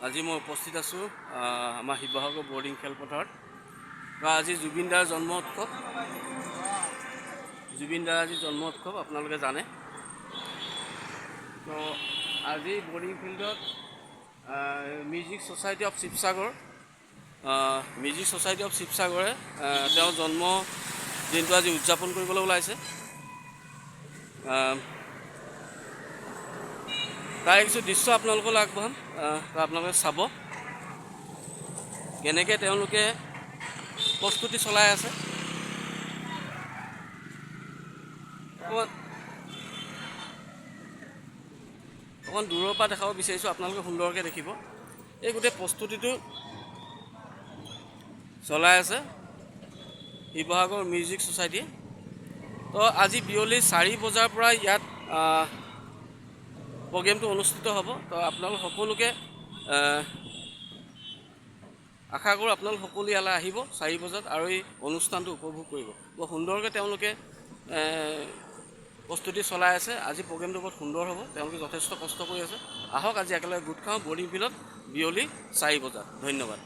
আজি মই উপস্থিত আছোঁ আমাৰ শিৱসাগৰ বৰ্ডিং খেলপথাৰত। আজি জুবিন দাৰ জন্ম উৎসৱ। জুবিন দাৰ আজি জন্ম উৎসৱ আপোনালোকে জানে। তো আজি বৰ্ডিং ফিল্ডত মিউজিক ছ'চাইটি অফ শিৱসাগৰ তেওঁৰ জন্ম দিনটো আজি উদযাপন কৰিবলৈ ওলাইছে। তাৰ কিছু দৃশ্য আপোনালোকলৈ আগবঢ়াম, আপোনালোকে চাব কেনেকৈ তেওঁলোকে প্ৰস্তুতি চলাই আছে। অকণ দূৰৰ পৰা দেখাব বিচাৰিছোঁ, আপোনালোকে সুন্দৰকৈ দেখিব। এই গোটেই প্ৰস্তুতিটো চলাই আছে শিৱসাগৰ মিউজিক ছ'চাইটি। তো আজি বিয়লি 4 বজাৰ পৰা ইয়াত প্ৰগ্ৰেমটো অনুষ্ঠিত হ'ব। তো আপোনালোক সকলোকে আশা কৰোঁ আপোনালোক সকলো ইয়ালৈ আহিব 4 বজাত আৰু এই অনুষ্ঠানটো উপভোগ কৰিব। বৰ সুন্দৰকৈ তেওঁলোকে প্ৰস্তুতি চলাই আছে। আজি প্ৰগ্ৰেমটো বহুত সুন্দৰ হ'ব, তেওঁলোকে যথেষ্ট কষ্ট কৰি আছে। আহক আজি একেলগে গোট খাওঁ বৰ্ডিং ফিল্ডত বিয়লি 4 বজাত। ধন্যবাদ।